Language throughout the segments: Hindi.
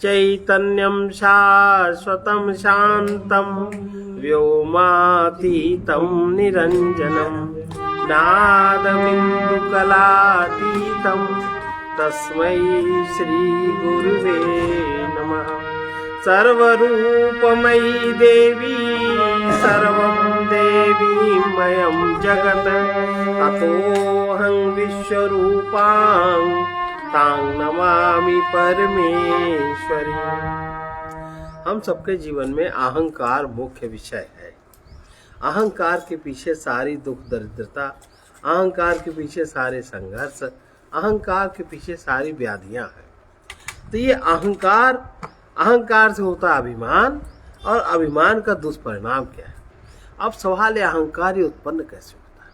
चैतन्यं शाश्वतं शान्तं व्योमातीतं निरञ्जनं नादबिन्दुकलातीतं तस्मै श्रीगुरुवे नमः। सर्वरूपमयी देवी सर्वं देवीमयं जगत् अतोऽहं विश्वरूपां तां नमामि परमेश्वरी। हम सबके जीवन में अहंकार मुख्य विषय है। अहंकार के पीछे सारी दुख दरिद्रता, अहंकार के पीछे सारे संघर्ष, अहंकार के पीछे सारी व्याधियां हैं। तो ये अहंकार से होता अभिमान, और अभिमान का दुष्परिणाम क्या है। अब सवाल है, अहंकार ये उत्पन्न कैसे होता है?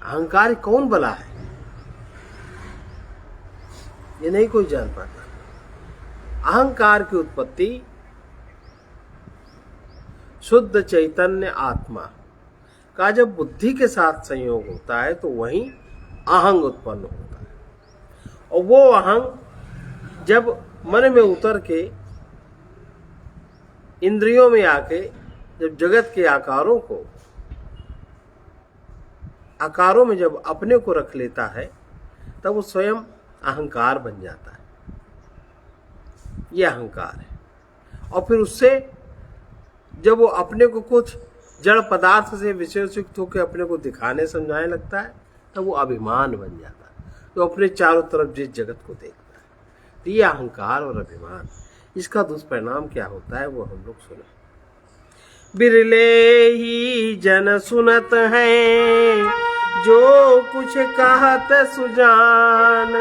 अहंकार कौन बला है, ये नहीं कोई जान पाता। अहंकार की उत्पत्ति शुद्ध चैतन्य आत्मा का जब बुद्धि के साथ संयोग होता है तो वहीं अहंग उत्पन्न होता है। और वो अहंग जब मन में उतर के इंद्रियों में आके जब जगत के आकारों में जब अपने को रख लेता है तब वो स्वयं अहंकार बन जाता है। ये अहंकार है। और फिर उससे जब वो अपने को कुछ जड़ पदार्थ से विशेषयुक्त होकर अपने को दिखाने समझाने लगता है तब वो अभिमान बन जाता है, तो अपने चारों तरफ जिस जगत को देखता है। तो ये अहंकार और अभिमान, इसका दुष्परिणाम क्या होता है वो हम लोग सुने। बिरले ही जन सुनत हैं जो कुछ कहत सुजान,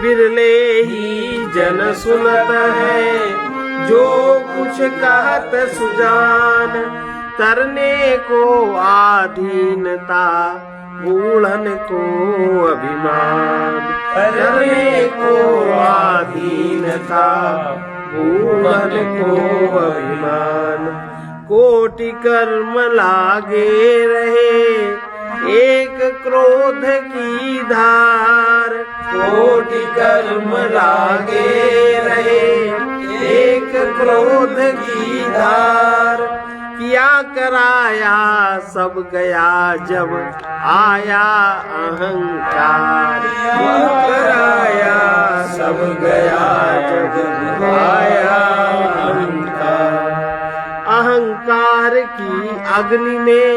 बिरले ही जन सुनत हैं जो कुछ कहत सुजान, करने को आधीनता बूढ़न को अभिमान, करने को आधीनता बूढ़न को अभिमान। कोटि कर्म लागे रहे एक क्रोध की धार, कोटि कर्म लागे रहे एक क्रोध की धार, किया कराया सब गया जब आया अहंकार, किया कराया सब गया जब आया अहंकार। अहंकार की अग्नि में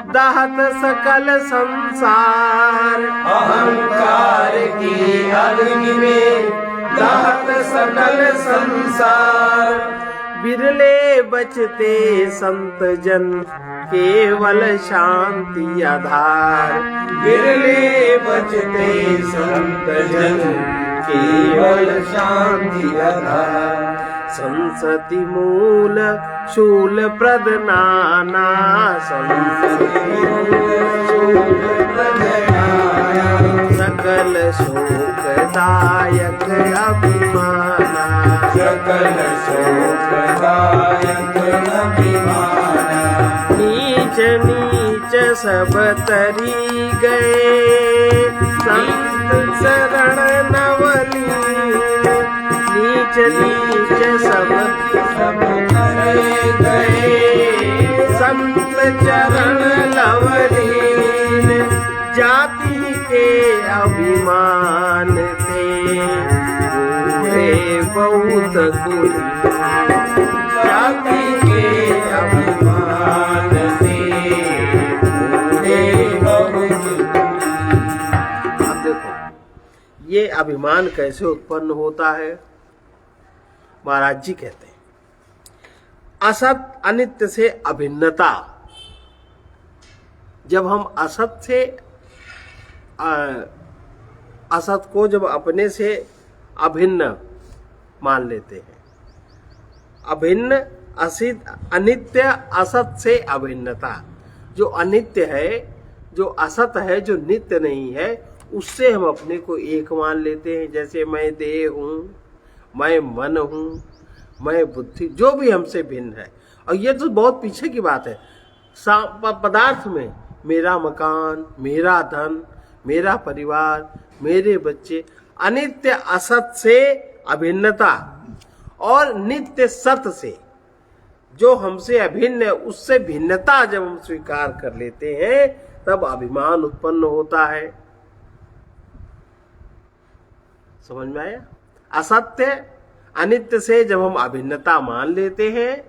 दहत सकल संसार, अहंकार की अग्नि में दहत सकल संसार। बिरले बचते संत जन केवल शांति आधार, बिरले बचते संत जन केवल शांति आधार। संसति मूल शूल प्रद नाना, संसति मूल शूल प्रद नाना, सकल शोकदायक अभिमाना, सकल शोकदायक अभिमाना। नीच नीच सब तरी गए संत शरण नवलीन, नीच नीच सब करे गए संत चरण लवलीन। जाति के अभिमान थे बूढ़े बहुत कुल, जाति के अभिमान थे बूढ़े बहुत। अब देखो ये अभिमान कैसे उत्पन्न होता है। महाराज जी कहते हैं असत अनित्य से अभिन्नता। जब हम असत को जब अपने से अभिन्न मान लेते हैं, अभिन्न अनित्य असत से अभिन्नता। जो अनित्य है, जो असत है, जो नित्य नहीं है, उससे हम अपने को एक मान लेते हैं। जैसे मैं देह हूँ, मैं मन हूँ, मैं बुद्धि, जो भी हमसे भिन्न है। और ये तो बहुत पीछे की बात है। पदार्थ में मेरा मकान, मेरा धन, मेरा परिवार, मेरे बच्चे, अनित्य असत से अभिन्नता और नित्य सत से जो हमसे अभिन्न है उससे भिन्नता जब हम स्वीकार कर लेते हैं तब अभिमान उत्पन्न होता है। समझ में आया? असत्य अनित्य से जब हम अभिन्नता मान लेते हैं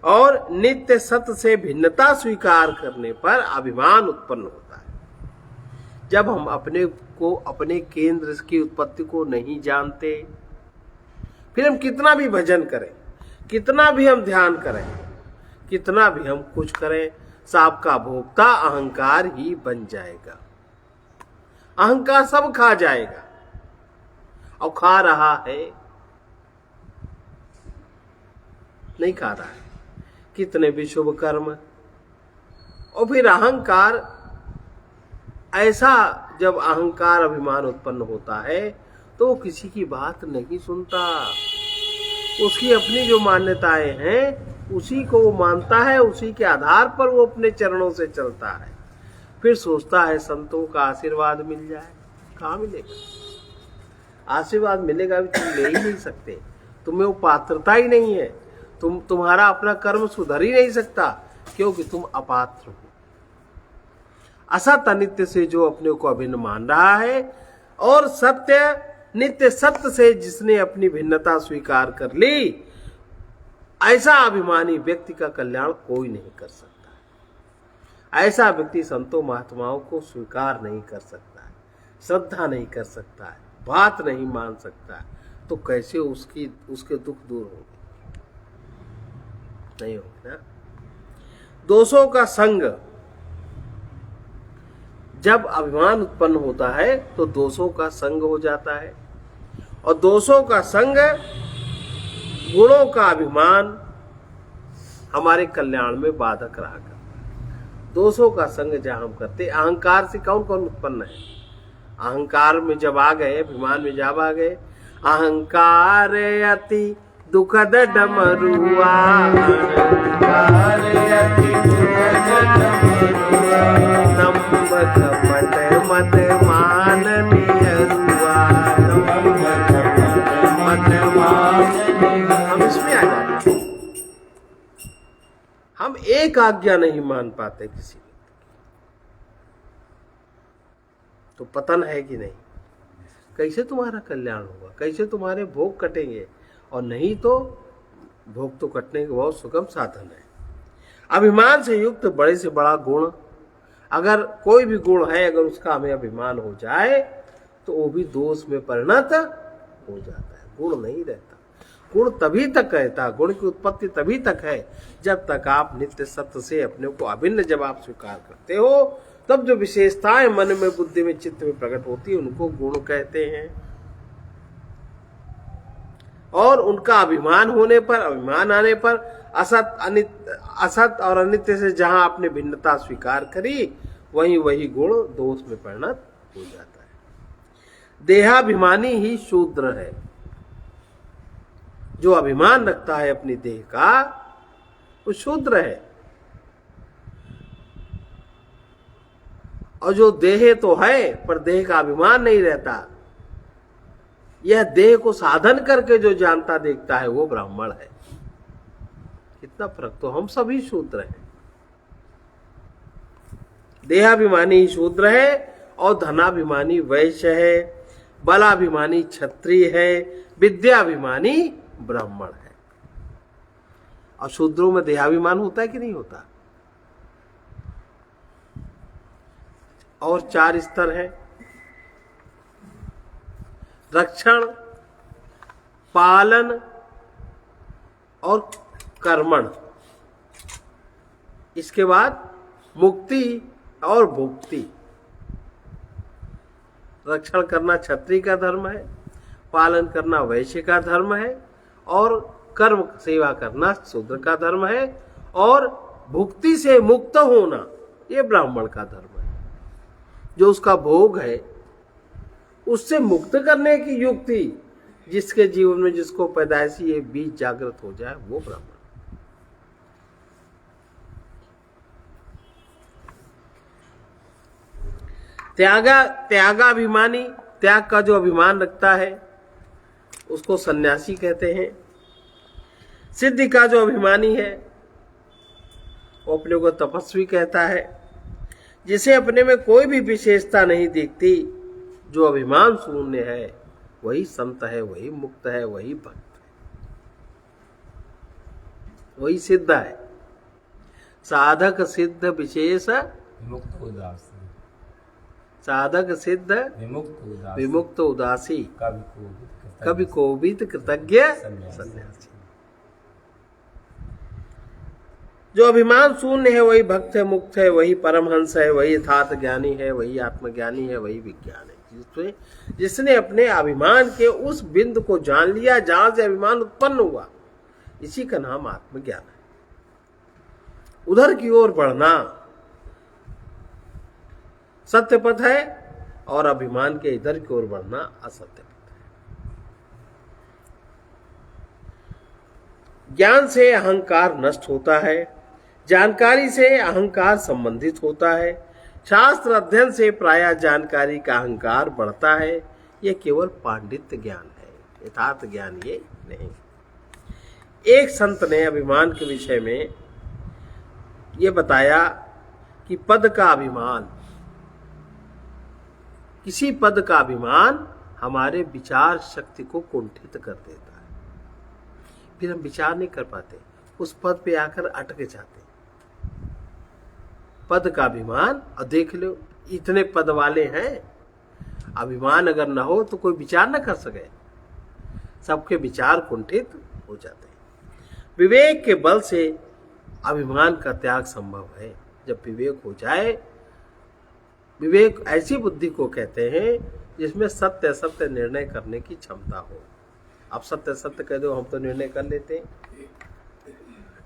और नित्य सत्य से भिन्नता स्वीकार करने पर अभिमान उत्पन्न होता है। जब हम अपने को, अपने केंद्र की उत्पत्ति को नहीं जानते, फिर हम कितना भी भजन करें, कितना भी हम ध्यान करें, कितना भी हम कुछ करें, सांप का भोक्ता अहंकार ही बन जाएगा। अहंकार सब खा जाएगा और खा रहा है, नहीं खा रहा है। कितने भी शुभ कर्म और फिर अहंकार, ऐसा जब अहंकार अभिमान उत्पन्न होता है तो वो किसी की बात नहीं सुनता। उसकी अपनी जो मान्यताएं हैं उसी को वो मानता है, उसी के आधार पर वो अपने चरणों से चलता है। फिर सोचता है संतों का आशीर्वाद मिल जाए। कहाँ मिलेगा? आशीर्वाद मिलेगा भी तुम ले ही नहीं सकते, तुम्हें वो पात्रता ही नहीं है। तुम्हारा अपना कर्म सुधर ही नहीं सकता क्योंकि तुम अपात्र हो। असत अनित्य से जो अपने को अभिन्न मान रहा है और सत्य नित्य सत्य से जिसने अपनी भिन्नता स्वीकार कर ली, ऐसा अभिमानी व्यक्ति का कल्याण कोई नहीं कर सकता। ऐसा व्यक्ति संतों महात्माओं को स्वीकार नहीं कर सकता है, श्रद्धा नहीं कर सकता है, बात नहीं मान सकता है, तो कैसे उसके दुख दूर होंगे? नहीं होंगे ना। दोषों का संग, जब अभिमान उत्पन्न होता है तो दोषों का संग हो जाता है और दोषों का संग, गुणों का अभिमान हमारे कल्याण में बाधक रहा करता है। दोषों का संग जहां हम करते, अहंकार से कौन कौन उत्पन्न है? अहंकार में जब आ गए, अभिमान में जब आ गए, अहंकार अति दुखद डमरुआ, अहंकार अति दुखद डमरुआ, दंभ कपट मत मान निहरुआ, दंभ कपट मत मान। हम इसमें आ जाते हैं, हम एक आज्ञा नहीं मान पाते किसी की, तो पतन है कि नहीं? कैसे तुम्हारा कल्याण होगा? कैसे तुम्हारे भोग कटेंगे? और नहीं तो भोग तो कटने के बहुत सुगम साधन है। अभिमान से युक्त बड़े से बड़ा गुण, अगर कोई भी गुण है, अगर उसका हमें अभिमान हो जाए तो वो भी दोष में परिणत हो जाता है, गुण नहीं रहता। गुण तभी तक रहता, गुण की उत्पत्ति तभी तक है जब तक आप नित्य सत्य से अपने को अभिन्न जब आप स्वीकार करते हो, तब जो विशेषताएं मन में, बुद्धि में, चित्त में प्रकट होती है उनको गुण कहते हैं। और उनका अभिमान होने पर, अभिमान आने पर असत और अनित्य से जहां आपने भिन्नता स्वीकार करी, वही गुण दोष में परिणत हो जाता है। देहाभिमानी ही शूद्र है। जो अभिमान रखता है अपनी देह का वो शूद्र है। और जो देह तो है पर देह का अभिमान नहीं रहता, यह देह को साधन करके जो जानता देखता है वो ब्राह्मण है। कितना फर्क! तो हम सभी शूद्र हैं। देहाभिमानी शूद्र है और धनाभिमानी वैश्य है, बलाभिमानी क्षत्रिय है, विद्याभिमानी ब्राह्मण है। और शूद्रों में देहाभिमान होता है कि नहीं होता? और 4 स्तर है: रक्षण, पालन और कर्मण। इसके बाद मुक्ति और भुक्ति। रक्षण करना क्षत्रिय का धर्म है, पालन करना वैश्य का धर्म है और कर्म सेवा करना शूद्र का धर्म है, और भुक्ति से मुक्त होना ये ब्राह्मण का धर्म है। जो उसका भोग है उससे मुक्त करने की युक्ति, जिसके जीवन में जिसको पैदाइशी ये बीज जागृत हो जाए वो ब्राह्मण। त्यागाभिमानी त्याग का जो अभिमान रखता है उसको सन्यासी कहते हैं। सिद्धि का जो अभिमानी है वो अपने को तपस्वी कहता है। जिसे अपने में कोई भी विशेषता नहीं दिखती, जो अभिमान शून्य है, वही संत है, वही मुक्त है, वही भक्त है, वही सिद्ध है। साधक सिद्ध विशेष विमुक्त उदासी, साधक सिद्ध विमुक्त उदासी, कभी कोविद कृतज्ञ सन्यासी। जो अभिमान शून्य है वही भक्त है, मुक्त है, वही परमहंस है, वही यथार्थ ज्ञानी है, वही आत्मज्ञानी है, वही विज्ञान है। जिसने अपने अभिमान के उस बिंदु को जान लिया जहां से अभिमान उत्पन्न हुआ, इसी का नाम आत्मज्ञान है। उधर की ओर बढ़ना सत्य पथ है और अभिमान के इधर की ओर बढ़ना असत्य पथ है। ज्ञान से अहंकार नष्ट होता है, जानकारी से अहंकार संबंधित होता है। शास्त्र अध्ययन से प्रायः जानकारी का अहंकार बढ़ता है। यह केवल पांडित्य ज्ञान है, यथार्थ ज्ञान ये नहीं। एक संत ने अभिमान के विषय में ये बताया कि पद का अभिमान, किसी पद का अभिमान हमारे विचार शक्ति को कुंठित कर देता है। फिर हम विचार नहीं कर पाते, उस पद पे आकर अटक जाते। पद का अभिमान, और देख लो इतने पद वाले हैं, अभिमान अगर न हो तो कोई विचार न कर सके, सबके विचार कुंठित हो जाते हैं। विवेक के बल से अभिमान का त्याग संभव है। जब विवेक हो जाए, विवेक ऐसी बुद्धि को कहते हैं जिसमें सत्य असत्य निर्णय करने की क्षमता हो। आप सत्य सत्य कह दो, हम तो निर्णय कर लेते हैं।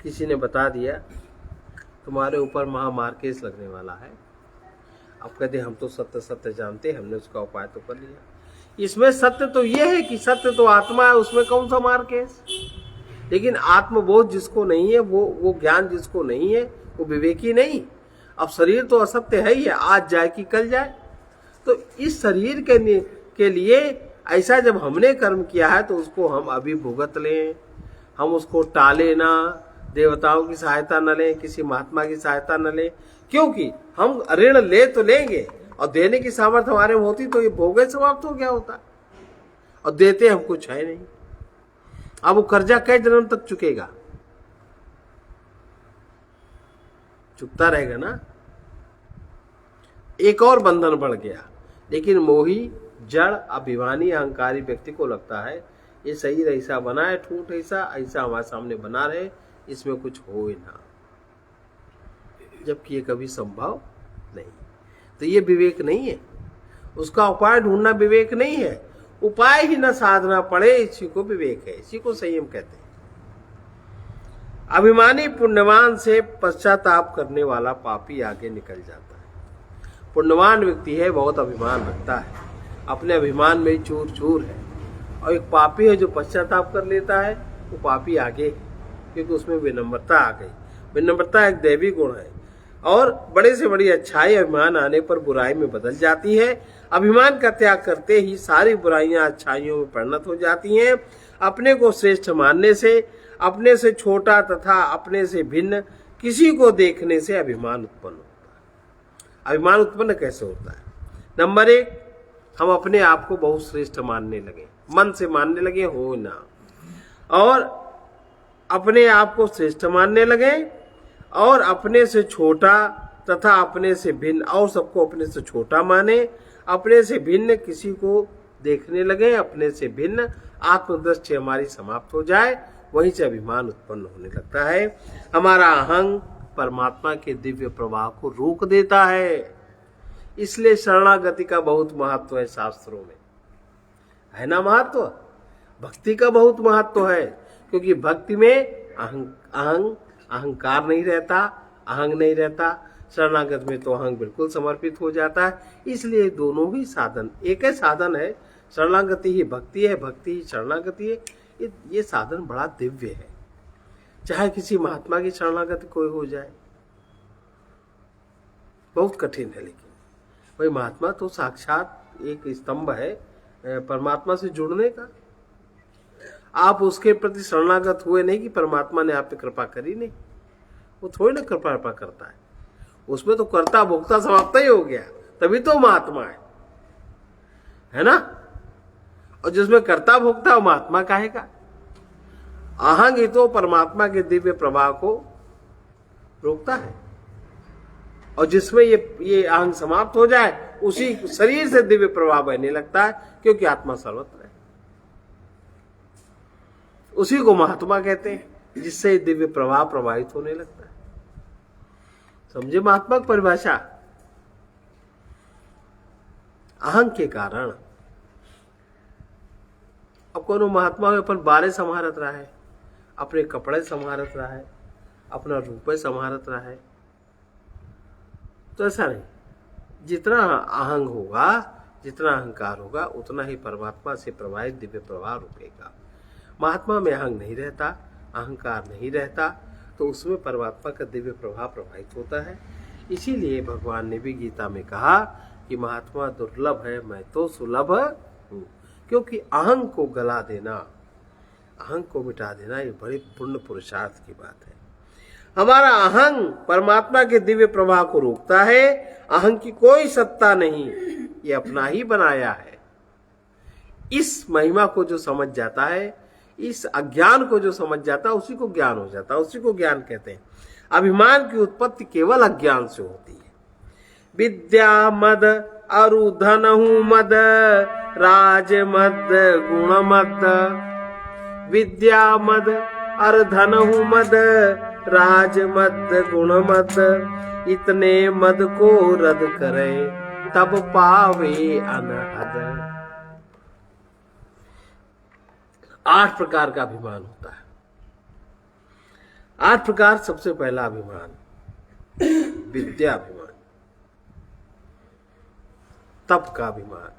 किसी ने बता दिया तुम्हारे ऊपर महामार केस लगने वाला है, आप कहते हम तो सत्य सत्य जानते, हमने उसका उपाय तो कर लिया। इसमें सत्य तो यह है कि सत्य तो आत्मा है, उसमें कौन सा मार केस। लेकिन आत्मबोध जिसको नहीं है, वो ज्ञान जिसको नहीं है, वो विवेकी नहीं। अब शरीर तो असत्य है ही है, आज जाए कि कल जाए। तो इस शरीर के लिए ऐसा जब हमने कर्म किया है तो उसको हम अभी भुगत लें, हम उसको टाले ना, देवताओं की सहायता न लें, किसी महात्मा की सहायता न लें। क्योंकि हम ऋण ले तो लेंगे और देने की सामर्थ्य हमारे में होती तो ये भोगे समाप्त हो गया होता, और देते हम कुछ है नहीं। अब वो कर्जा कई जन्म तक चुकेगा, चुकता रहेगा ना। एक और बंधन बढ़ गया। लेकिन मोही जड़ अभिमानी अहंकारी व्यक्ति को लगता है ये शरीर ऐसा बना है, ठूठ ऐसा हमारे सामने बना रहे, इसमें कुछ हो ही ना, जबकि ये कभी संभव नहीं। तो ये विवेक नहीं है, उसका उपाय ढूंढना विवेक नहीं है। उपाय ही न साधना पड़े, इसी को विवेक है, इसी को संयम कहते हैं। अभिमानी पुण्यवान से पश्चाताप करने वाला पापी आगे निकल जाता है। पुण्यवान व्यक्ति है, बहुत अभिमान रखता है, अपने अभिमान में चूर चूर है। और एक पापी है जो पश्चाताप कर लेता है, वो पापी आगे, क्योंकि उसमें विनम्रता आ गई। विनम्रता एक दैवी गुण है, और बड़े से बड़ी अच्छाई अभिमान आने पर बुराई में बदल जाती है। अभिमान का त्याग करते ही सारी बुराइयां अच्छाइयों में परिणत हो जाती हैं। अपने को श्रेष्ठ मानने से, अपने से छोटा तथा अपने से भिन्न किसी को देखने से अभिमान उत्पन्न होता है। अभिमान उत्पन्न कैसे होता है? नंबर 1, हम अपने आप को बहुत श्रेष्ठ मानने लगे, मन से मानने लगे, हो ना, और अपने आप को श्रेष्ठ मानने लगे, और अपने से छोटा तथा अपने से भिन्न, और सबको अपने से छोटा माने, अपने से भिन्न किसी को देखने लगे, अपने से भिन्न आत्मदृष्टि हमारी समाप्त हो जाए, वहीं से अभिमान उत्पन्न होने लगता है। हमारा अहंग परमात्मा के दिव्य प्रवाह को रोक देता है। इसलिए शरणागति का बहुत महत्व है शास्त्रों में, है ना महत्व? भक्ति का बहुत महत्व है, क्योंकि भक्ति में अहंकार नहीं रहता, अहंग नहीं रहता। शरणागत में तो अहंग बिल्कुल समर्पित हो जाता है। इसलिए दोनों ही साधन एक है, साधन है। शरणागति ही भक्ति है, भक्ति ही शरणागति है। ये साधन बड़ा दिव्य है। चाहे किसी महात्मा की शरणागति कोई हो जाए, बहुत कठिन है, लेकिन वही महात्मा तो साक्षात एक स्तंभ है परमात्मा से जुड़ने का। आप उसके प्रति शरणागत हुए नहीं कि परमात्मा ने आप पे कृपा करी, नहीं, वो थोड़ी ना कृपा करता है, उसमें तो कर्ता भोक्ता समाप्त ही हो गया, तभी तो महात्मा है ना। और जिसमें कर्ता भोक्ता महात्मा काहेगा। आहंग ही तो परमात्मा के दिव्य प्रवाह को रोकता है, और जिसमें ये आहंग समाप्त हो जाए उसी शरीर से दिव्य प्रवाह बहने लगता है, क्योंकि आत्मा सर्वत्र है। उसी को महात्मा कहते हैं, जिससे दिव्य प्रवाह प्रवाहित होने लगता है। समझे महात्मा की परिभाषा। अहंग के कारण अब कोनो महात्मा में अपन बारे संभारत रहा है, अपने कपड़े संभारत रहा है, अपना रुपये संभारत रहा है, तो ऐसा नहीं। जितना अहंग होगा, जितना अहंकार होगा, उतना ही परमात्मा से प्रवाहित दिव्य प्रवाह रुकेगा। महात्मा में अहंग नहीं रहता, अहंकार नहीं रहता, तो उसमें परमात्मा का दिव्य प्रभाव प्रवाहित होता है। इसीलिए भगवान ने भी गीता में कहा कि महात्मा दुर्लभ है, मैं तो सुलभ हूँ। क्योंकि अहंग को गला देना, अहंग को मिटा देना, ये बड़ी पूर्ण पुरुषार्थ की बात है। हमारा अहंग परमात्मा के दिव्य प्रवाह को रोकता है। अहंग की कोई सत्ता नहीं, ये अपना ही बनाया है। इस महिमा को जो समझ जाता है, इस अज्ञान को जो समझ जाता है, उसी को ज्ञान हो जाता है, उसी को ज्ञान कहते हैं। अभिमान की उत्पत्ति केवल अज्ञान से होती है। विद्या मद अरु धनहु मद राज मद गुण मद। विद्या मद अर धनहु मद राज मद गुण मद। इतने मद को रद करे तब पावे अनहद। 8 प्रकार का अभिमान होता है। 8 प्रकार। सबसे पहला अभिमान विद्या अभिमान, तप का अभिमान,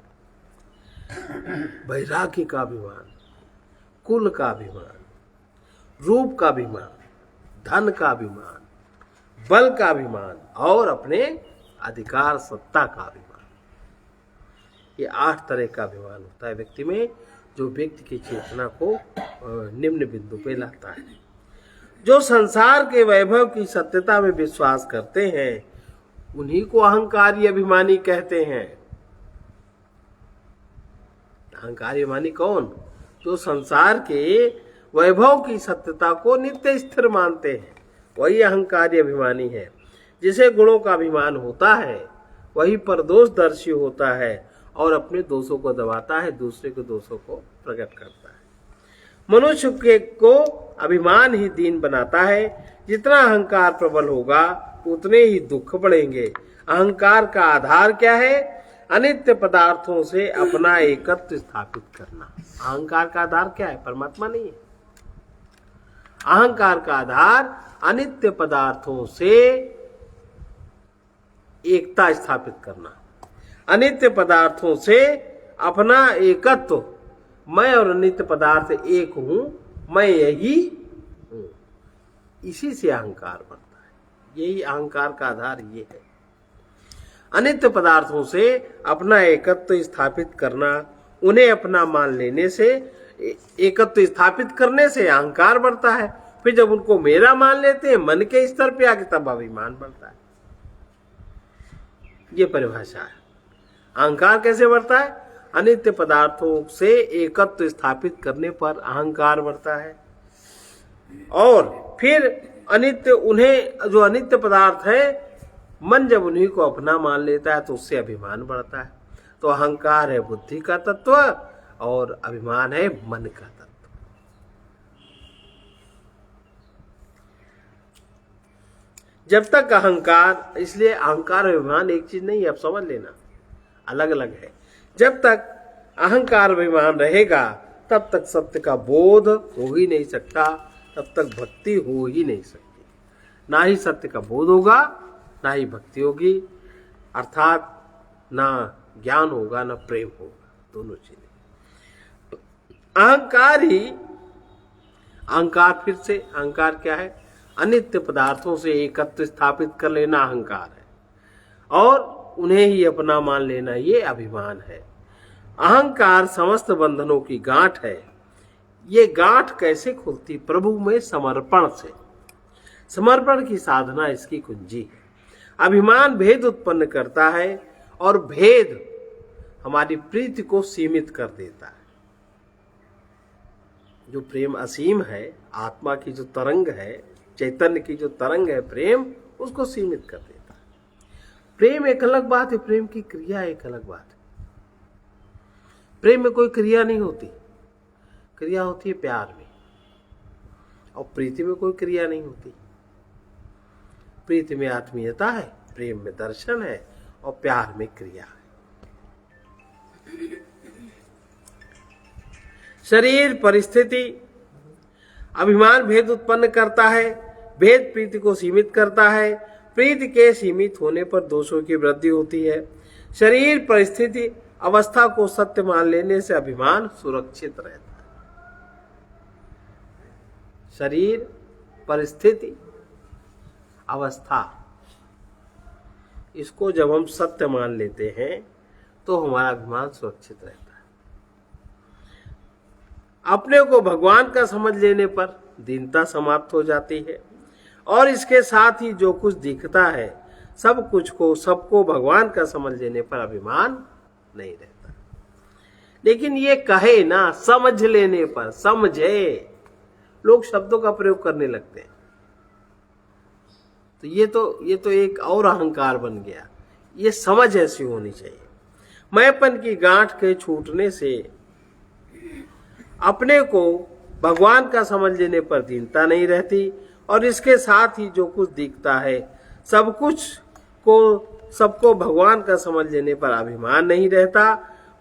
वैराग्य का अभिमान, कुल का अभिमान, रूप का अभिमान, धन का अभिमान, बल का अभिमान और अपने अधिकार सत्ता का अभिमान। ये 8 तरह का अभिमान होता है व्यक्ति में, जो व्यक्ति की चेतना को निम्न बिंदु पे लाता है। जो संसार के वैभव की सत्यता में विश्वास करते हैं, उन्हीं को अहंकारी अभिमानी कहते हैं। अहंकारी अभिमानी कौन? जो संसार के वैभव की सत्यता को नित्य स्थिर मानते हैं, वही अहंकारी अभिमानी है। जिसे गुणों का अभिमान होता है, वही परदोषदर्शी होता है और अपने दोषों को दबाता है, दूसरे के दोषों को प्रकट करता है। मनुष्य के को अभिमान ही दीन बनाता है। जितना अहंकार प्रबल होगा, उतने ही दुख बढ़ेंगे। अहंकार का आधार क्या है? अनित्य पदार्थों से अपना एकत्व स्थापित करना। अहंकार का आधार क्या है? परमात्मा नहीं है। अहंकार का आधार अनित्य पदार्थों से एकता स्थापित करना, अनित्य पदार्थों से अपना एकत्व। मैं और अनित्य पदार्थ एक हूं, मैं यही हूं। इसी से अहंकार बनता है। यही अहंकार का आधार ये है। अनित्य पदार्थों से अपना एकत्व स्थापित करना, उन्हें अपना मान लेने से, एकत्व स्थापित करने से अहंकार बढ़ता है। फिर जब उनको मेरा मान लेते हैं मन के स्तर पे आके, तब अभिमान बढ़ता है। ये परिभाषा है। अहंकार कैसे बढ़ता है? अनित्य पदार्थों से एकत्व स्थापित करने पर अहंकार बढ़ता है। और फिर अनित्य, उन्हें जो अनित्य पदार्थ है, मन जब उन्हीं को अपना मान लेता है, तो उससे अभिमान बढ़ता है। तो अहंकार है बुद्धि का तत्व और अभिमान है मन का तत्व। जब तक अहंकार, इसलिए अहंकार और अभिमान एक चीज नहीं है, आप समझ लेना, अलग अलग है। जब तक अहंकार अभिमान रहेगा, तब तक सत्य का बोध हो ही नहीं सकता, तब तक भक्ति हो ही नहीं सकती। ना ही सत्य का बोध होगा, ना ही भक्ति होगी, अर्थात ना ज्ञान होगा, ना प्रेम होगा, दोनों चीजें। अहंकार ही, अहंकार फिर से, अहंकार क्या है? अनित्य पदार्थों से एकत्व स्थापित कर लेना अहंकार है। और उन्हें ही अपना मान लेना, ये अभिमान है। अहंकार समस्त बंधनों की गांठ है। ये गांठ कैसे खुलती? प्रभु में समर्पण से। समर्पण की साधना इसकी कुंजी है। अभिमान भेद उत्पन्न करता है और भेद हमारी प्रीति को सीमित कर देता है। जो प्रेम असीम है, आत्मा की जो तरंग है, चैतन्य की जो तरंग है प्रेम, उसको सीमित कर देता है। प्रेम एक अलग बात है, प्रेम की क्रिया एक अलग बात है। प्रेम में कोई क्रिया नहीं होती, क्रिया होती है प्यार में। और प्रीति में कोई क्रिया नहीं होती। प्रीति में आत्मीयता है, प्रेम में दर्शन है और प्यार में क्रिया है। शरीर परिस्थिति अभिमान भेद उत्पन्न करता है। भेद प्रीति को सीमित करता है। प्रीति के सीमित होने पर दोषों की वृद्धि होती है। शरीर परिस्थिति अवस्था को सत्य मान लेने से अभिमान सुरक्षित रहता है। शरीर परिस्थिति अवस्था, इसको जब हम सत्य मान लेते हैं तो हमारा अभिमान सुरक्षित रहता है। अपने को भगवान का समझ लेने पर दीनता समाप्त हो जाती है और इसके साथ ही जो कुछ दिखता है सबको भगवान का समझ लेने पर अभिमान नहीं रहता। लेकिन ये कहे ना समझ लेने पर, समझे, लोग शब्दों का प्रयोग करने लगते हैं। तो ये तो एक और अहंकार बन गया। ये समझ ऐसी होनी चाहिए। मैंपन की गांठ के छूटने से अपने को भगवान का समझ लेने पर दीनता नहीं रहती और इसके साथ ही जो कुछ दिखता है सबको भगवान का समझ लेने पर अभिमान नहीं रहता।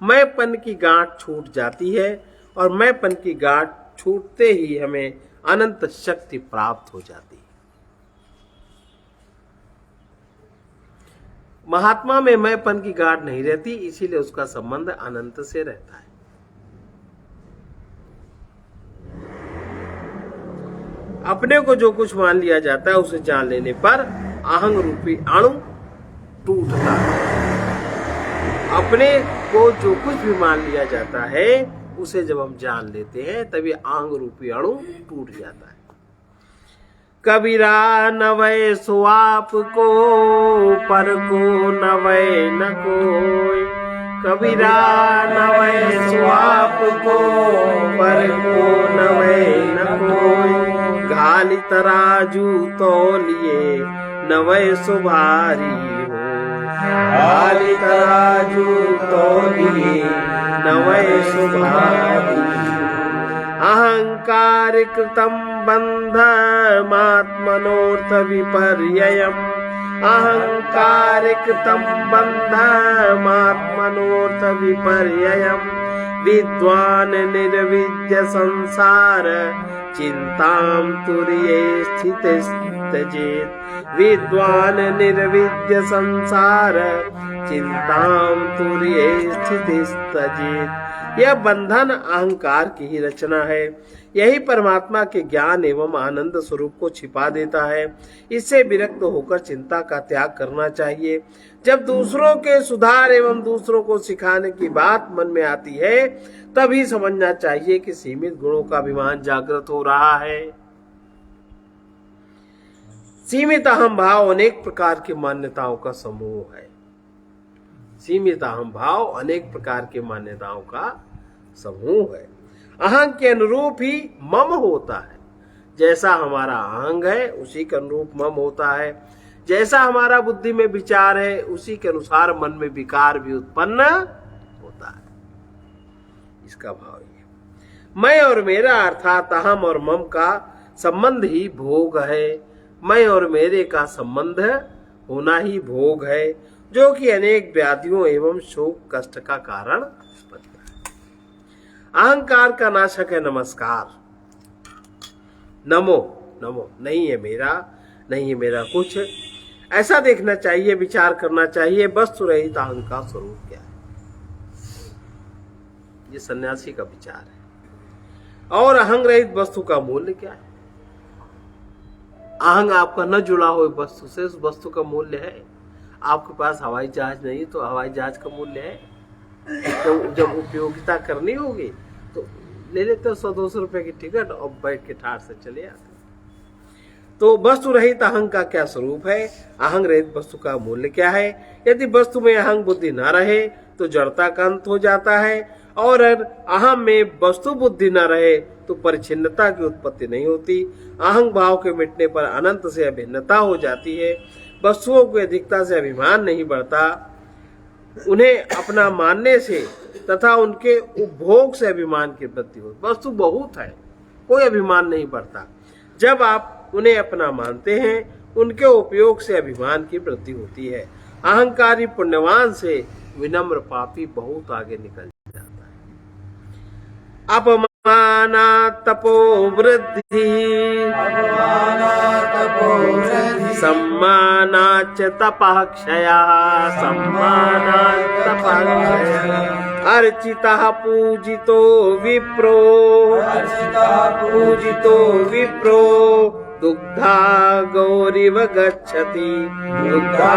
मैंपन की गांठ छूट जाती है और मैंपन की गांठ छूटते ही हमें अनंत शक्ति प्राप्त हो जाती है। महात्मा में मैंपन की गांठ नहीं रहती, इसीलिए उसका संबंध अनंत से रहता है। अपने को जो कुछ मान लिया जाता है उसे जान लेने पर अहंग रूपी अणु टूटता है। अपने को जो कुछ भी मान लिया जाता है उसे जब हम जान लेते हैं तभी अहंग रूपी अणु टूट जाता है। कबीरा नवै सो आप को, पर को नवै न कोई। कबीरा नवै सो आप को, पर को नवै न कोई। घाली तराजू तौलिए नवै सो भारी हो। घाली तराजू तौलिए नवै सो भारी। अहंकार कृतं बंध मात्मनोर्थ विपर्ययम्। अहंकार कृतं बंध मात्मनोर्थ विपर्ययम्। विद्वान् निर्विद्य संसार चिंतां तुर्ये स्थितिस्तजेत्। विद्वान् निर्विद्य संसार चिंतां तुर्ये स्थितिस्तजेत्। यह बंधन अहंकार की ही रचना है। यही परमात्मा के ज्ञान एवं आनंद स्वरूप को छिपा देता है। इससे विरक्त होकर चिंता का त्याग करना चाहिए। जब दूसरों के सुधार एवं दूसरों को सिखाने की बात मन में आती है तभी समझना चाहिए कि सीमित गुणों का अभिमान जागृत हो रहा है। सीमित अहम भाव अनेक प्रकार की मान्यताओं का समूह है। सीमित अहम भाव अनेक प्रकार की मान्यताओं का समूह है। अहंग के अनुरूप ही मम होता है। जैसा हमारा अहंग है उसी के अनुरूप मम होता है। जैसा हमारा बुद्धि में विचार है उसी के अनुसार मन में विकार भी उत्पन्न होता है। इसका भाव ये मैं और मेरा अर्थात अहम और मम का संबंध ही भोग है। मैं और मेरे का संबंध होना ही भोग है, जो कि अनेक व्याधियों एवं शोक कष्ट का कारण बनता है। अहंकार का नाशक है नमस्कार। नमो नमो, नहीं है मेरा कुछ, ऐसा देखना चाहिए, विचार करना चाहिए। वस्तु रहित अहंग का स्वरूप क्या है, ये सन्यासी का विचार है। और अहंग रहित वस्तु का मूल्य क्या है। अहंग आपका न जुड़ा हुई वस्तु से उस वस्तु का मूल्य है। आपके पास हवाई जहाज नहीं तो हवाई जहाज का मूल्य है। जब उपयोगिता करनी होगी तो ले लेते हो 100-200 रुपए की टिकट और बैठ के ठाट से चले आते। तो वस्तु रहित अहंग का क्या स्वरूप है, अहंग रहित वस्तु का मूल्य क्या है। यदि वस्तु में अहंग बुद्धि न रहे तो जड़ता का अंत हो जाता है, और अहम में वस्तु बुद्धि न रहे तो परिच्छिन्नता की उत्पत्ति नहीं होती। अहंग भाव के मिटने पर अनंत से अभिन्नता हो जाती है। वस्तुओं की अधिकता से अभिमान नहीं बढ़ता, उन्हें अपना मानने से तथा उनके उपभोग से अभिमान की वृद्धि होती। वस्तु बहुत है, कोई अभिमान नहीं बढ़ता। जब आप उन्हें अपना मानते हैं उनके उपयोग से अभिमान की वृद्धि होती है। अहंकारी पुण्यवान से विनम्र पापी बहुत आगे निकल जाता है। अपमाना तपो वृद्धि सम्मानाच तपः क्षयः सम्मानाच तपः क्षयः अर्चितः पूजितो विप्रो दुग्धा गौरिव गच्छति दुग्धा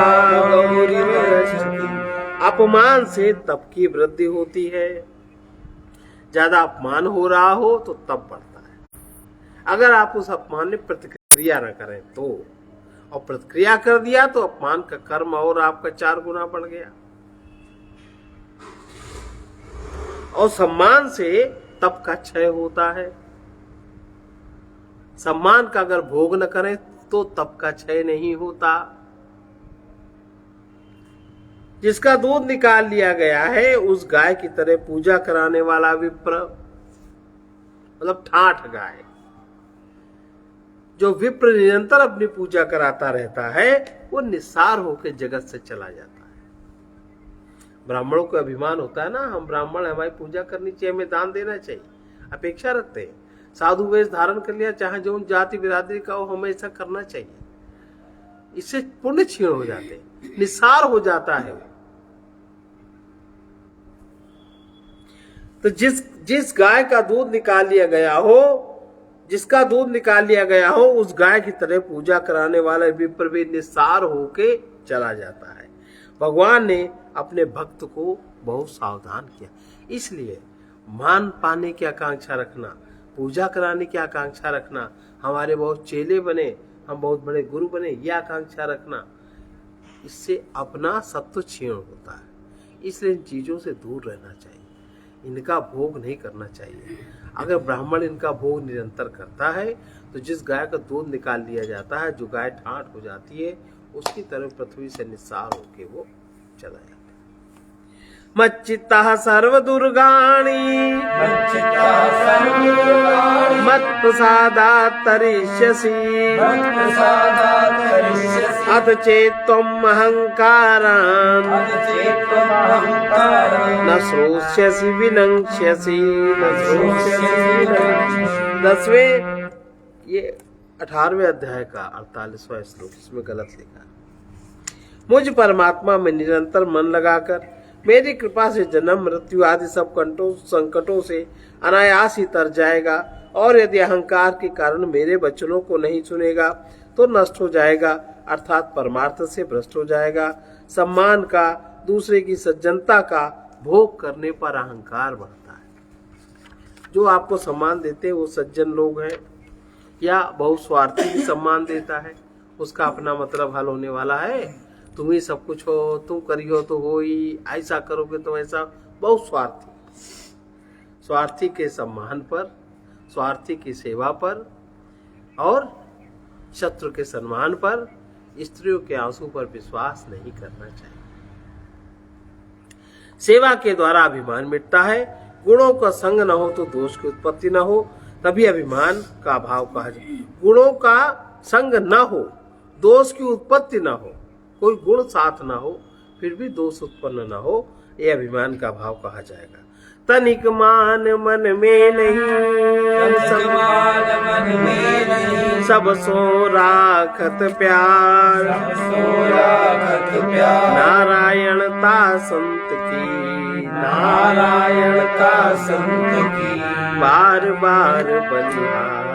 गौरिव गच्छति। अपमान से तप की वृद्धि होती है। ज्यादा अपमान हो रहा हो तो तप बढ़ता है। अगर आप उस अपमान में प्रतिक्रिया न करें तो, और प्रतिक्रिया कर दिया तो अपमान का कर्म और आपका 4 गुना बढ़ गया। और सम्मान से तप का क्षय होता है। सम्मान का अगर भोग न करें तो तप का क्षय नहीं होता। जिसका दूध निकाल लिया गया है उस गाय की तरह पूजा कराने वाला विप्र, मतलब ठाठ गाय, जो विप्र निरंतर अपनी पूजा कराता रहता है वो निस्सार होकर जगत से चला जाता है। ब्राह्मणों को अभिमान होता है ना, हम ब्राह्मण, हमारी पूजा करनी चाहिए, हमें दान देना चाहिए, अपेक्षा रखते हैं। साधु वेश धारण कर लिया, चाहे जो जाति बिरादरी का हो, हमें ऐसा करना चाहिए। इससे पुण्य क्षीण हो जाते हैं, निस्सार हो जाता है। तो जिस गाय का दूध निकाल लिया गया हो, जिसका दूध निकाल लिया गया हो, उस गाय की तरह पूजा कराने वाला विप्र भी निस्सार होके चला जाता है। भगवान ने अपने भक्त को बहुत सावधान किया। इसलिए मान पाने की आकांक्षा रखना, पूजा कराने की आकांक्षा रखना, हमारे बहुत चेले बने, हम बहुत बड़े गुरु बने, यह आकांक्षा रखना, इससे अपना सत्व क्षीण होता है। इसलिए इन चीजों से दूर रहना चाहिए, इनका भोग नहीं करना चाहिए। अगर ब्राह्मण इनका भोग निरंतर करता है तो जिस गाय का दूध निकाल लिया जाता है, जो गाय ठाट हो जाती है, उसकी तरफ पृथ्वी से निस्सार होके वो चला जाता है। मच्चित्तः सर्वदुर्गाणि मत्प्रसादात् तरिष्यसि अथ चेत्त्वम् अहङ्कारान् न श्रोष्यसि विनङ्क्ष्यसि न श्रोष्यसि। 10वें ये 18वें अध्याय का 48वां श्लोक, इसमें गलत लिखा। मुझ परमात्मा में निरंतर मन लगाकर मेरी कृपा से जन्म मृत्यु आदि सब संकटों से अनायास ही तर जाएगा, और यदि अहंकार के कारण मेरे वचनों को नहीं सुनेगा तो नष्ट हो जाएगा, अर्थात परमार्थ से भ्रष्ट हो जाएगा। सम्मान का, दूसरे की सज्जनता का भोग करने पर अहंकार बढ़ता है। जो आपको सम्मान देते हैं वो सज्जन लोग हैं, या बहुत स्वार्थी भी सम्मान देता है, उसका अपना मतलब हल होने वाला है। तुम ही सब कुछ हो, तुम करियो तो हो ही, ऐसा करोगे तो ऐसा। बहुत स्वार्थी के सम्मान पर, स्वार्थी की सेवा पर और शत्रु के सम्मान पर, स्त्रियों के आंसू पर विश्वास नहीं करना चाहिए। सेवा के द्वारा अभिमान मिटता है। गुणों का संग न हो तो दोष की उत्पत्ति न हो, तभी अभिमान का अभाव कहा जाए। गुणों का संग न हो, दोष की उत्पत्ति न हो, कोई गुण साथ न हो फिर भी दोष उत्पन्न न हो, यह अभिमान का भाव कहा जाएगा। तनिक मान मन में नहीं, सब सो राखत प्यार, नारायणता संत की, नारायणता संत की, बार बार बलिहार,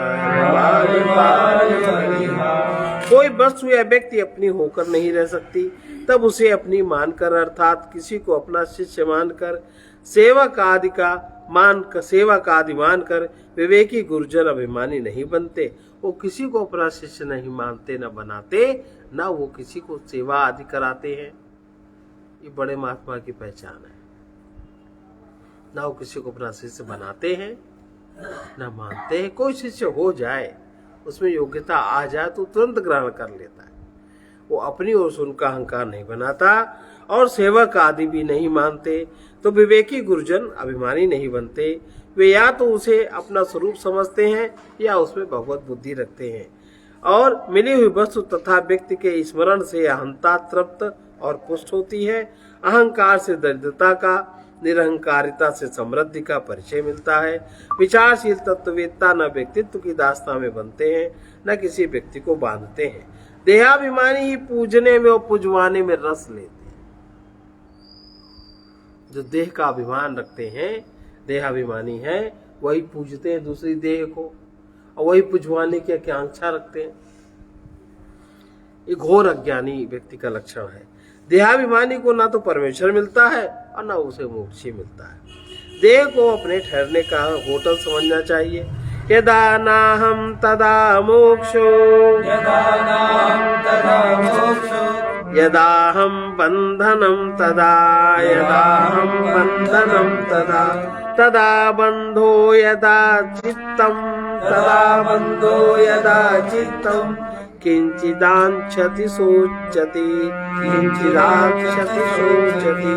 बार बार बलिहार। कोई वस्तु या व्यक्ति अपनी होकर नहीं रह सकती, तब उसे अपनी मानकर अर्थात किसी को अपना शिष्य मानकर सेवक आदि मानकर विवेकी गुरुजन अभिमानी नहीं बनते। वो किसी को अपना शिष्य नहीं मानते, न बनाते, न वो किसी को सेवा आदि कराते हैं। ये बड़े महात्मा की पहचान है। न वो किसी को अपना शिष्य बनाते हैं, न मानते हैं। कोई शिष्य हो जाए, उसमें योग्यता आ जाए तो तुरंत ग्रहण कर लेता है। वो अपनी ओर से उनका अहंकार नहीं बनाता और सेवक आदि भी नहीं मानते। तो विवेकी गुरुजन अभिमानी नहीं बनते। वे या तो उसे अपना स्वरूप समझते हैं या उसमें भगवत बुद्धि रखते हैं और मिली हुई वस्तु तथा व्यक्ति के स्मरण से अहंता तृप्त और पुष्ट होती है। अहंकार से दरिद्रता का, निरहंकारिता से समृद्धि का परिचय मिलता है। विचारशील तत्ववेत्ता न व्यक्तित्व की दास्ता में बनते हैं, न किसी व्यक्ति को बांधते हैं। देहाभिमानी ही पूजने में और पुजवाने में रस लेते हैं। जो देह का अभिमान रखते हैं, देहाभिमानी है, वही पूजते हैं दूसरी देह को और वही पुजवाने की आकांक्षा रखते हैं। ये घोर अज्ञानी व्यक्ति का लक्षण है। देहाभिमानी को ना तो परमेश्वर मिलता है और ना उसे मोक्ष ही मिलता है। देह को अपने ठहरने का होटल समझना चाहिए। यदा नाहं तदा मोक्षो, यदाहं बंधनं तदा, यदाहं बंधनं तदा, तदा बंधो यदा चित्तं, तदा बंधो यदा चित्तं, किंचिदांक्षति सोचति, किंचिदांक्षति सोचति।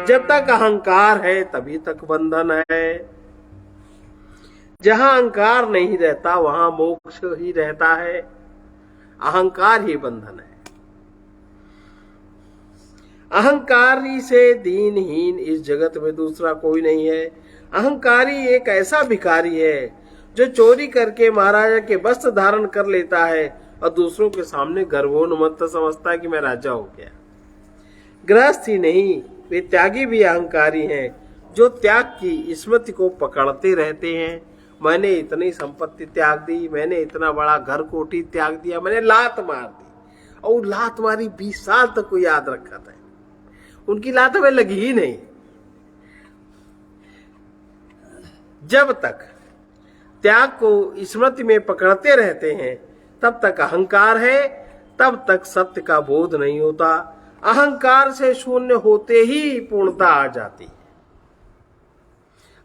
जब तक अहंकार है तभी तक बंधन है। जहां अहंकार नहीं रहता वहां मोक्ष ही रहता है। अहंकार ही बंधन है। अहंकारी से दीनहीन इस जगत में दूसरा कोई नहीं है। अहंकारी एक ऐसा भिखारी है जो चोरी करके महाराजा के वस्त्र धारण कर लेता है और दूसरों के सामने गर्वोन्मत्त समझता है कि मैं राजा हो गया। गृहस्थ ही नहीं, वे त्यागी भी अहंकारी हैं जो त्याग की स्मृति को पकड़ते रहते हैं। मैंने इतनी संपत्ति त्याग दी, मैंने इतना बड़ा घर कोठी त्याग दिया, मैंने लात मार दी और लात मारी 20 साल तक को याद रखा था। उनकी लात हमें लगी ही नहीं। जब तक त्याग को स्मृति में पकड़ते रहते हैं तब तक अहंकार है, तब तक सत्य का बोध नहीं होता। अहंकार से शून्य होते ही पूर्णता आ जाती है।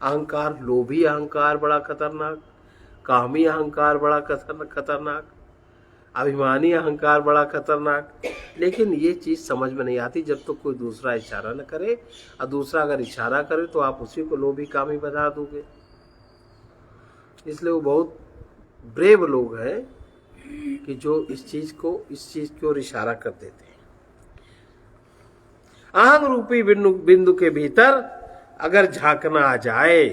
अहंकार, लोभी अहंकार बड़ा खतरनाक, कामी अहंकार बड़ा खतरनाक, अभिमानी अहंकार बड़ा खतरनाक। लेकिन ये चीज समझ में नहीं आती जब तक तो कोई दूसरा इशारा न करे, और दूसरा अगर इशारा करे तो आप उसी को लोभी कामी बना दोगे। इसलिए वो बहुत ब्रेव लोग हैं कि जो इस चीज की ओर इशारा कर देते हैं। अहं रूपी बिंदु के भीतर अगर झांकना आ जाए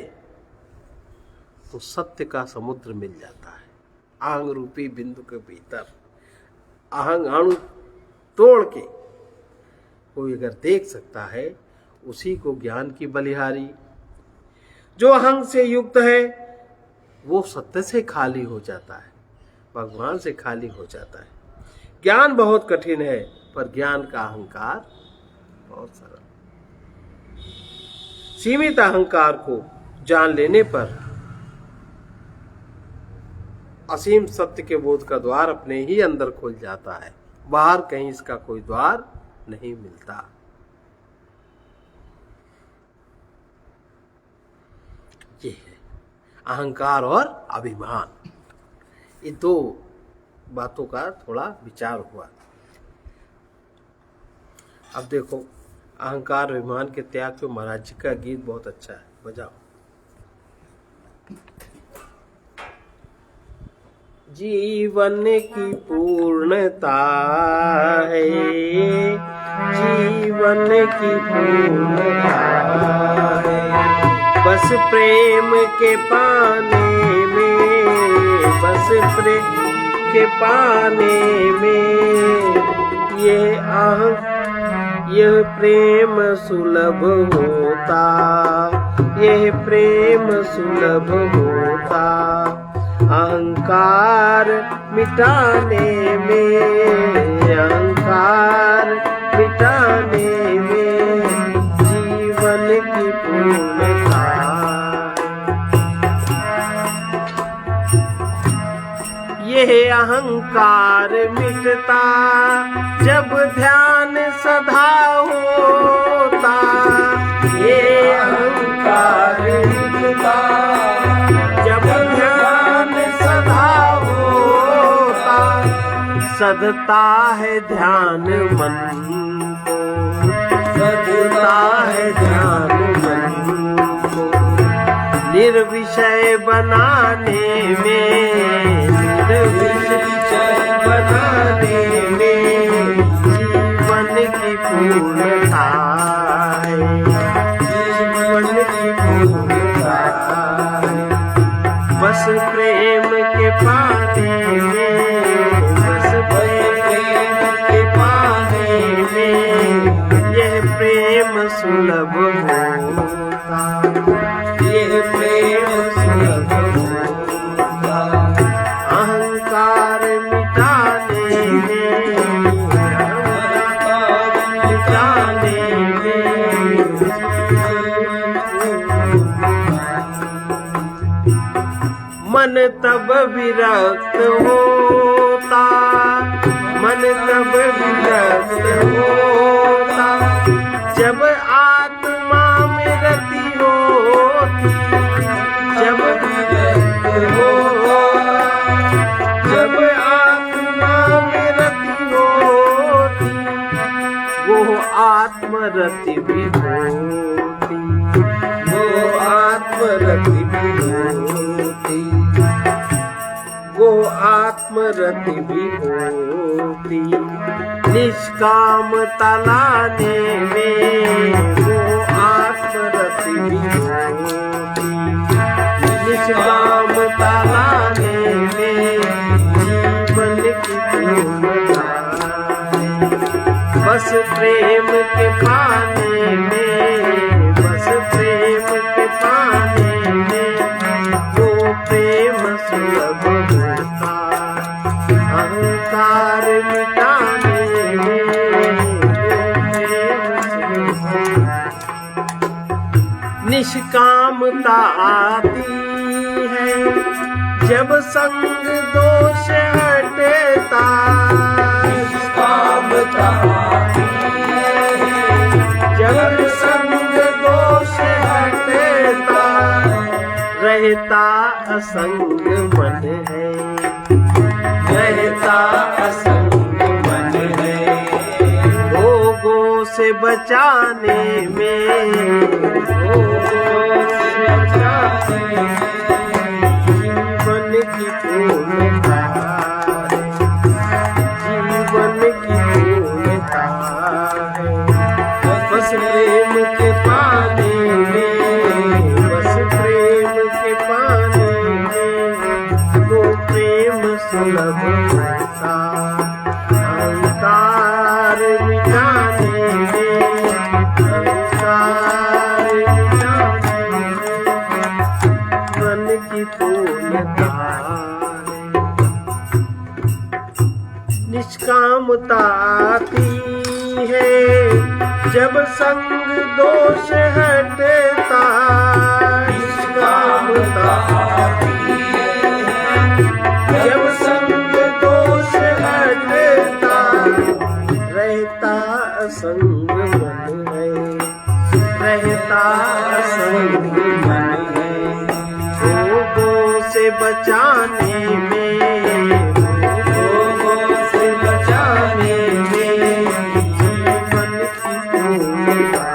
तो सत्य का समुद्र मिल जाता है। अहं रूपी बिंदु के भीतर अहं अणु तोड़ के कोई अगर देख सकता है, उसी को ज्ञान की बलिहारी। जो अहं से युक्त है वो सत्य से खाली हो जाता है, भगवान से खाली हो जाता है। ज्ञान बहुत कठिन है पर ज्ञान का अहंकार बहुत सरल। सीमित अहंकार को जान लेने पर असीम सत्य के बोध का द्वार अपने ही अंदर खुल जाता है। बाहर कहीं इसका कोई द्वार नहीं मिलता। ये है अहंकार और अभिमान। ये दो बातों का थोड़ा विचार हुआ। अब देखो, अहंकार अभिमान के त्याग पे महाराज जी का गीत बहुत अच्छा है, बजाओ। जीवन की पूर्णता है, जीवन की पूर्णता है, बस प्रेम के पाने में, बस प्रेम के पाने में, यह प्रेम सुलभ होता, यह प्रेम सुलभ होता। अहंकार मिटाने में, अहंकार मिटाने में जीवन की पूर्णता। यह अहंकार मिटता जब ध्यान सदा होता, ये अहंकार मिटता जब ध्यान सदा होता। सधता है ध्यान मन को, सधता है ध्यान मन को, निर्विषय बनाने में, निर्विषय बनाने में जीवन की पूर्णता है, जीवन की पूर्णता है। बस प्रेम के पाने में, बस प्रेम के पाने में यह प्रेम सुलभ होता, यह प्रेम सुलभ होता। अहंकार मिटाने में, अहंकार मिटाने में मन तब विरक्त होता, मन तब विरक्त होता जब आत्मा में रति होती, जब विरक्त होता, जब आत्मा में रति होती, वो आत्मरति भी होती, वो आत्मरति भी होती, वो आत्मरति भी होती। निष्कामता लाने में वो आत्मरति भी होती, निष्कामता लाने में जीवन की पूर्णता है। बस प्रेम के पाने में, बस प्रेम के पाने में वो प्रेम सुलभ होता। अहंकार मिटाने में वो प्रेम सुलभ होता। निष्कामता आती है जब संग दोष हटता, निष्कामता आती है जब संग दोष हटता। रहता असंग मन है, रहता असंग मन है भोगों से बचाने में, भोगों से बचाने में जीवन की पूर्णता है, जीवन की पूर्णता है। बस प्रेम के पाने में, बस प्रेम के पाने में वो प्रेम सुलभ होता। अहंकार मिटाने में, अहंकार मिटाने में मन की पूर्णता है। निष्कामता आती है जब संग दोष हटता, निष्कामता आती है जब संग दोष हटता। रहता असंग मन है, रहता असंग मन है भोगों से बचाने में, भोगों से बचाने में जीवन की पूर्णता,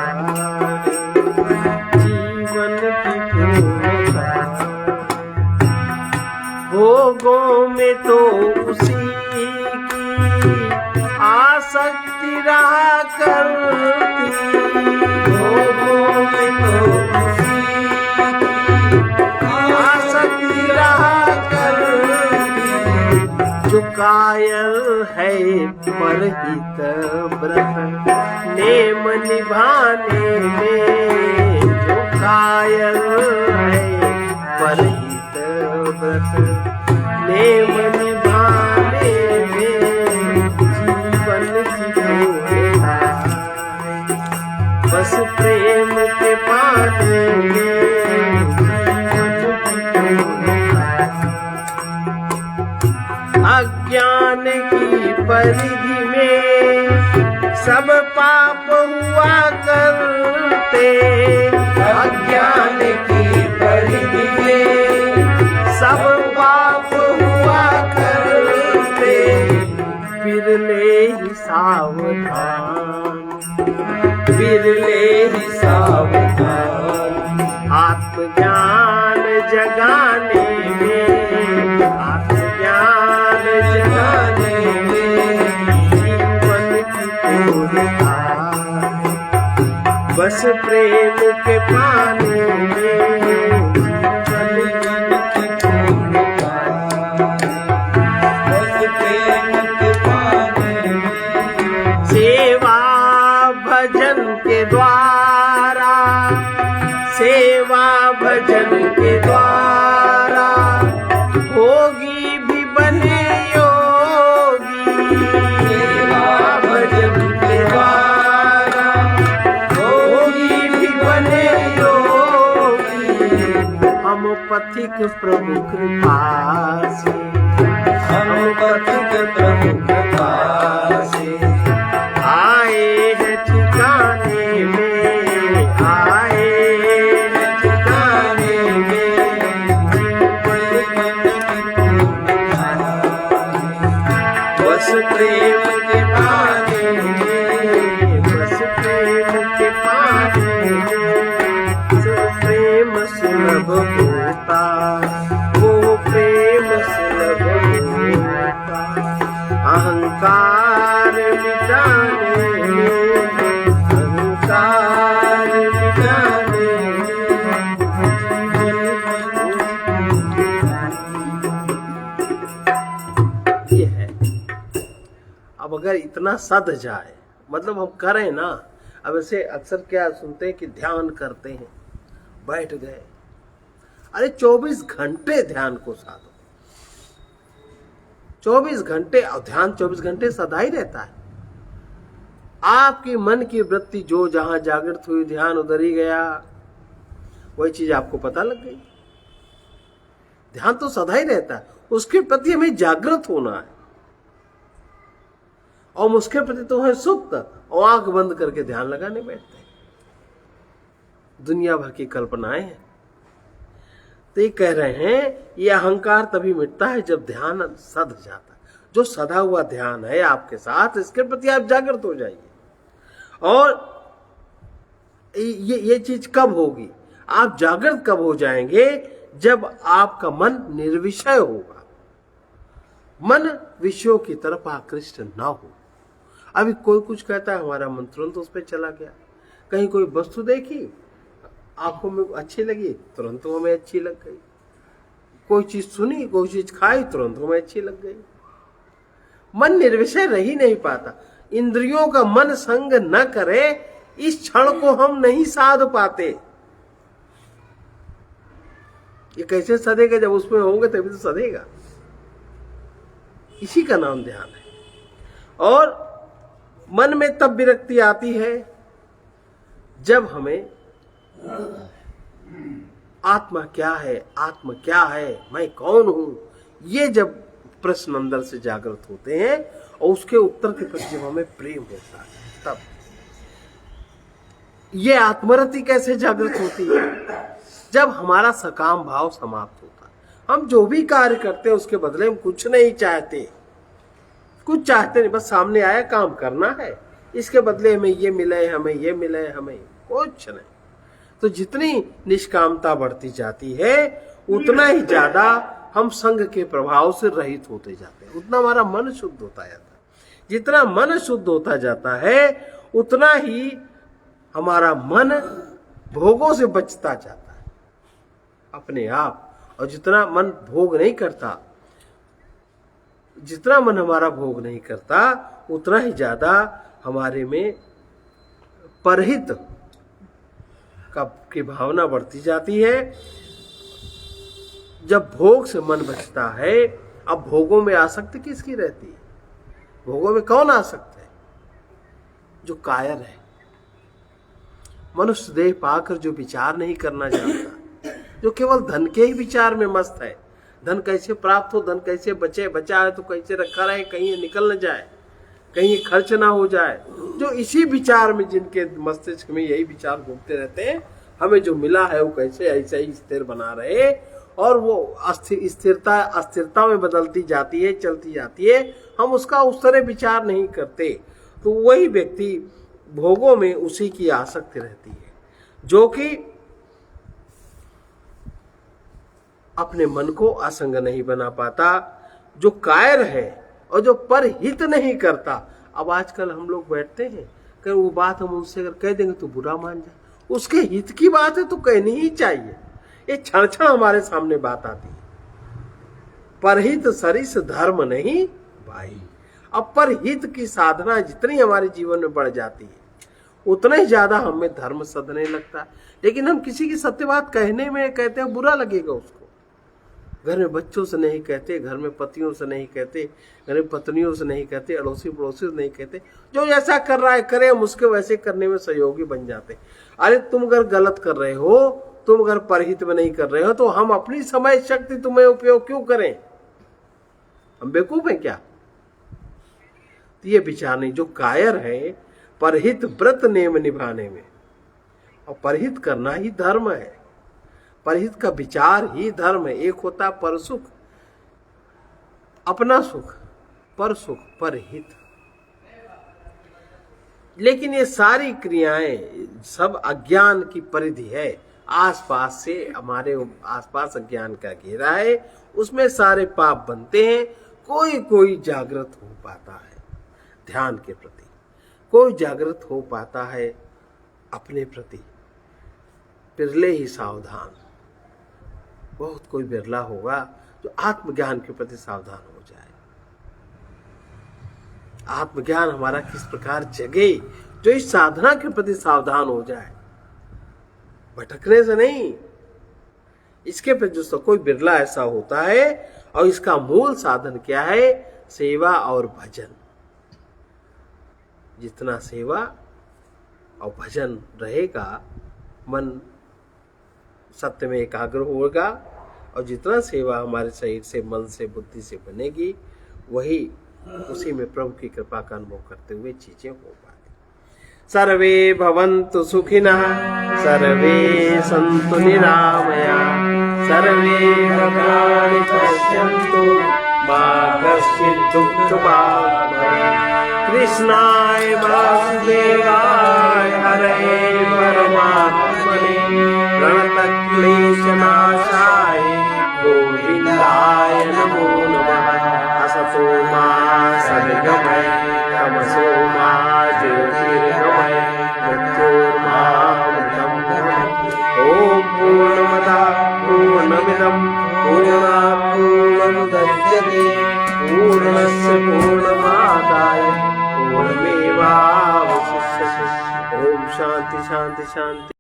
जीवन की पूर्णता। भोगों में तो उसी की आसक्ति रहा करती, भोगों में तो उसी की आसक्ति रहा करती। जो कायल है परहित व्रत नेम निभाने में, जो कायल है परहित व्रत परिधि में सब पाप हुआ करते, अज्ञान की परिधि में सब पाप हुआ करते, बिरले ही सावधान, बिरले ही सावधान, आत्मज्ञान जगाने में, आत्मज्ञान जगाने में जीवन की पूर्णता, बस प्रेम के पानी में जीवन की पूर्णता, बस प्रेम के पानी में। सेवा भजन के द्वारा, सेवा भजन के द्वारा होगी भी बने योगी, सेवा भजन के द्वारा होगी भी बने योगी, हम पथिक प्रभु कृपा से, हम पथिक प्रभु कृपा से आए हैं ठिकाने में, आए हैं ठिकाने में, बस प्रेम के पानी में, बस प्रेम के पानी में, सब प्रेम सुलभ होता, वो प्रेम सुलभ होता, अहंकार मिटाने में, अहंकार मिटाने में। ये है। अब अगर इतना सध जाए, मतलब हम करें ना, अब ऐसे अक्सर क्या सुनते हैं कि ध्यान करते हैं, बैठ गए, अरे 24 घंटे ध्यान को साधो, 24 घंटे, और ध्यान 24 घंटे सदा ही रहता है। आपकी मन की वृत्ति जो जहां जागृत हुई, ध्यान उधर ही गया, वही चीज आपको पता लग गई। ध्यान तो सदा ही रहता है, उसके प्रति हमें जागृत होना है, और उसके प्रति तो है सुप्त, और आंख बंद करके ध्यान लगाने बैठते हैं। दुनिया भर की कल्पनाएं हैं। तो ये कह रहे हैं, ये अहंकार तभी मिटता है जब ध्यान सध जाता है। जो सधा हुआ ध्यान है आपके साथ, इसके प्रति आप जागृत हो जाइए। और ये चीज कब होगी? आप जागृत कब हो जाएंगे? जब आपका मन निर्विषय होगा, मन विषयों की तरफ आकृष्ट ना हो। अभी कोई कुछ कहता है, हमारा मन तुरंत उस पर चला गया। कहीं कोई वस्तु देखी, आंखों में अच्छी लगी, तुरंत हमें अच्छी लग गई। कोई चीज सुनी, कोई चीज खाई, तुरंत हमें अच्छी लग गई। मन निर्विषय रह ही नहीं पाता। इंद्रियों का मन संग न करे, इस क्षण को हम नहीं साध पाते। ये कैसे सधेगा? जब उसमें होंगे तभी तो सधेगा। इसी का नाम ध्यान है। और मन में तब विरक्ति आती है जब हमें आत्मा क्या है, आत्मा क्या है, मैं कौन हूं, ये जब प्रश्न अंदर से जागृत होते हैं, और उसके उत्तर के प्रति जब हमें प्रेम होता है, तब ये आत्मरति कैसे जागृत होती है? जब हमारा सकाम भाव समाप्त होता है। हम जो भी कार्य करते हैं उसके बदले हम कुछ नहीं चाहते, कुछ चाहते नहीं, बस सामने आया काम करना है, इसके बदले हमें ये मिले, हमें ये मिले, हमें कुछ नहीं। तो जितनी निष्कामता बढ़ती जाती है, उतना ही ज्यादा हम संग के प्रभाव से रहित होते जाते हैं, उतना हमारा मन शुद्ध होता जाता है। जितना मन शुद्ध होता जाता है, उतना ही हमारा मन भोगों से बचता जाता है अपने आप। और जितना मन भोग नहीं करता, जितना मन हमारा भोग नहीं करता, उतना ही ज्यादा हमारे में परहित की भावना बढ़ती जाती है। जब भोग से मन बचता है, अब भोगों में आसक्ति किसकी रहती है? भोगों में कौन आसक्त है? जो कायर है, मनुष्य देह पाकर जो विचार नहीं करना जानता, जो केवल धन के ही विचार में मस्त है। धन कैसे प्राप्त हो, धन कैसे बचे, बचा है तो कैसे रखा रहे, कहीं निकल न जाए, कहीं खर्च ना हो जाए। जो इसी विचार में, जिनके मस्तिष्क में यही विचार घूमते रहते हैं, हमें जो मिला है वो कैसे ऐसे ही स्थिर बना रहे, और वो अस्थिरता में बदलती जाती है, चलती जाती है, हम उसका उस तरह विचार नहीं करते, तो वही व्यक्ति भोगों में उसी की आसक्ति रहती है, जो कि अपने मन को असंग नहीं बना पाता, जो कायर है और जो परहित नहीं करता। अब आजकल हम लोग बैठते हैं, अगर वो बात हम उनसे अगर कह देंगे तो बुरा मान जाए, उसके हित की बात है तो कहनी ही चाहिए। ये क्षण क्षण हमारे सामने बात आती है, परहित सरिस धर्म नहीं भाई। अब परहित की साधना जितनी हमारे जीवन में बढ़ जाती है, उतना ही ज्यादा हमें धर्म सधने लगता है। लेकिन हम किसी की सत्य बात कहने में कहते हैं, बुरा लगेगा उसको। घर में बच्चों से नहीं कहते, घर में पतियों से नहीं कहते, घर में पत्नियों से नहीं कहते, अड़ोसी पड़ोसी से नहीं कहते। जो जैसा कर रहा है करे, हम उसके वैसे करने में सहयोगी बन जाते। अरे तुम अगर गलत कर रहे हो, तुम अगर परहित में नहीं कर रहे हो, तो हम अपनी समय शक्ति तुम्हें उपयोग क्यों करें? हम बेवकूफ हैं क्या? तो ये विचार नहीं। जो कायर है परहित व्रत नेम निभाने में, और परहित करना ही धर्म है, परहित का विचार ही धर्म है। एक होता पर सुख, अपना सुख, पर सुख, परहित। लेकिन ये सारी क्रियाएं सब अज्ञान की परिधि है। आसपास से हमारे आसपास अज्ञान का घेरा है, उसमें सारे पाप बनते हैं। कोई कोई जागृत हो पाता है ध्यान के प्रति, कोई जागृत हो पाता है अपने प्रति, बिरले ही सावधान। बहुत कोई बिरला होगा जो आत्मज्ञान के प्रति सावधान हो जाए। आत्मज्ञान हमारा किस प्रकार जगे, जो इस साधना के प्रति सावधान हो जाए, भटकने से नहीं। इसके प्रति जो कोई बिरला ऐसा होता है। और इसका मूल साधन क्या है? सेवा और भजन। जितना सेवा और भजन रहेगा, मन सत्य में एकाग्र होगा, और जितना सेवा हमारे शरीर से, मन से, बुद्धि से बनेगी, वही उसी में प्रभु की कृपा का अनुभव करते हुए चीजें हो पाती। सर्वे भवन्तु सुखिनः, सर्वे सन्तु निरामया, सर्वे भद्राणि पश्यन्तु, मा कश्चित् दुःखभाग् भवेत्। कृष्णाय वासुदेवाय हरे परमात्मने प्रणतक्लेशनाशाय गोविन्दाय नमो नमः। असतो मा सद्गमय, तमसो मा ज्योतिर्गमय, मृत्योर्मामृतम्। ॐ पूर्णमदः पूर्णमिदं पूर्णात् पूर्णमुदच्यते, पूर्णस्य पूर्णमादाय पूर्णमेवावशिष्यते। ओम शांति शांति शांति।